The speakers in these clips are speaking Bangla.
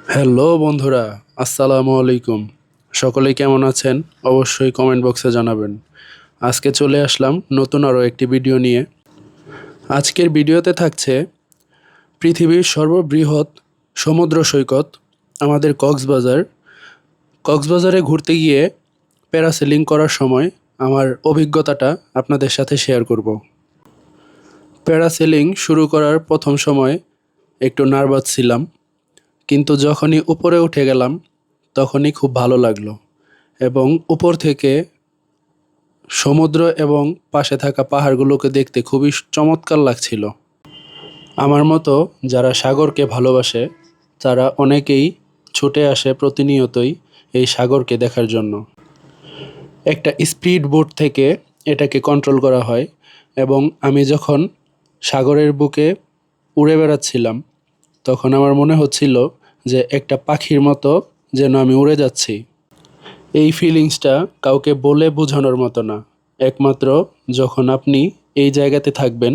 হ্যালো বন্ধুরা, আসসালামু আলাইকুম। সকলেই কেমন আছেন? অবশ্যই কমেন্ট বক্সে জানাবেন। আজকে চলে আসলাম নতুন আরও একটি ভিডিও নিয়ে। আজকের ভিডিওতে থাকছে পৃথিবীর সর্ববৃহৎ সমুদ্র সৈকত আমাদের কক্সবাজার। কক্সবাজারে ঘুরতে গিয়ে প্যারাসেলিং করার সময় আমার অভিজ্ঞতাটা আপনাদের সাথে শেয়ার করব। প্যারাসেলিং শুরু করার প্রথম সময় একটু নার্ভাস ছিলাম, কিন্তু যখনই উপরে উঠে গেলাম তখনই খুব ভালো লাগলো এবং উপর থেকে সমুদ্র এবং পাশে থাকা পাহাড়গুলোকে দেখতে খুবই চমৎকার লাগছিল। আমার মতো যারা সাগরকে ভালোবাসে তারা অনেকেই ছুটে আসে প্রতিনিয়তই এই সাগরকে দেখার জন্য। একটা স্পিড বোট থেকে এটাকে কন্ট্রোল করা হয় এবং আমি যখন সাগরের বুকে উড়ে বেড়াচ্ছিলাম তখন আমার মনে হচ্ছিল যে একটা পাখির মতো যেন আমি উড়ে যাচ্ছি। এই ফিলিংসটা কাউকে বলে বোঝানোর মতো না, একমাত্র যখন আপনি এই জায়গাতে থাকবেন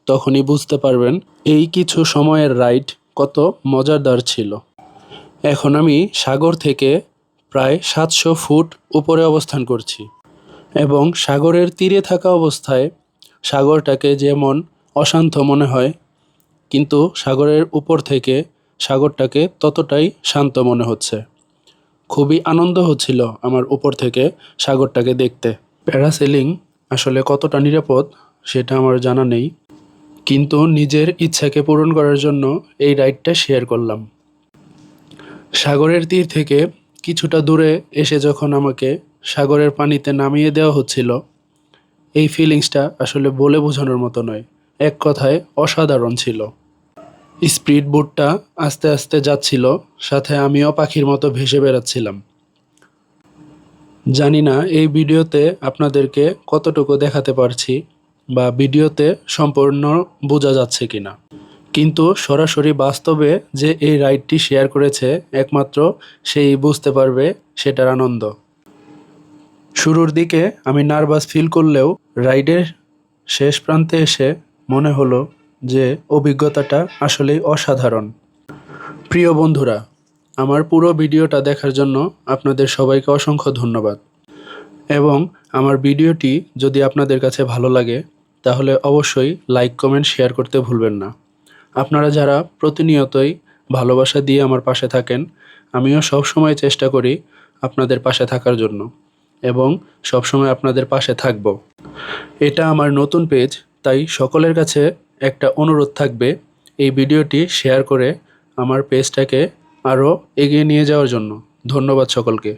তখনই বুঝতে পারবেন এই কিছু সময়ের রাইড কত মজাদার ছিল। এখন আমি সাগর থেকে প্রায় 700 ফুট উপরে অবস্থান করছি এবং সাগরের তীরে থাকা অবস্থায় সাগরটাকে যেমন অশান্ত মনে হয়, কিন্তু সাগরের উপর থেকে সাগরটাকে ততটাই শান্ত মনে হচ্ছে। খুবই আনন্দ হচ্ছিল আমার উপর থেকে সাগরটাকে দেখতে। প্যারাসেলিং আসলে কতটা নিরাপদ সেটা আমার জানা নেই, কিন্তু নিজের ইচ্ছাকে পূরণ করার জন্য এই রাইডটা শেয়ার করলাম। সাগরের তীর থেকে কিছুটা দূরে এসে যখন আমাকে সাগরের পানিতে নামিয়ে দেওয়া হচ্ছিল, এই ফিলিংসটা আসলে বলে বোঝানোর মতো নয়, এক কথায় অসাধারণ ছিল। স্পিড বোটটা আস্তে আস্তে যাচ্ছিল, সাথে আমিও পাখির মতো ভেসে বেড়াচ্ছিলাম। জানি না এই ভিডিওতে আপনাদেরকে কতটুকু দেখাতে পারছি বা ভিডিওতে সম্পূর্ণ বোঝা যাচ্ছে কিনা, কিন্তু সরাসরি বাস্তবে যে এই রাইডটি শেয়ার করেছে একমাত্র সেই বুঝতে পারবে সেটার আনন্দ। শুরুর দিকে আমি নার্ভাস ফিল করলেও রাইডের শেষ প্রান্তে এসে মনে হলো যে অভিজ্ঞতাটা আসলেই অসাধারণ। প্রিয় বন্ধুরা, আমার পুরো ভিডিওটা দেখার জন্য আপনাদের সবাইকে অসংখ্য ধন্যবাদ এবং আমার ভিডিওটি যদি আপনাদের কাছে ভালো লাগে তাহলে অবশ্যই লাইক, কমেন্ট, শেয়ার করতে ভুলবেন না। আপনারা যারা প্রতিনিয়তই ভালোবাসা দিয়ে আমার পাশে থাকেন, আমিও সবসময় চেষ্টা করি আপনাদের পাশে থাকার জন্য এবং সবসময় আপনাদের পাশে থাকব। এটা আমার নতুন পেজ, তাই সকলের কাছে একটা অনুরোধ থাকবে এই ভিডিওটি শেয়ার করে আমার পেজটাকে আরও এগিয়ে নিয়ে যাওয়ার জন্য। ধন্যবাদ সকলকে।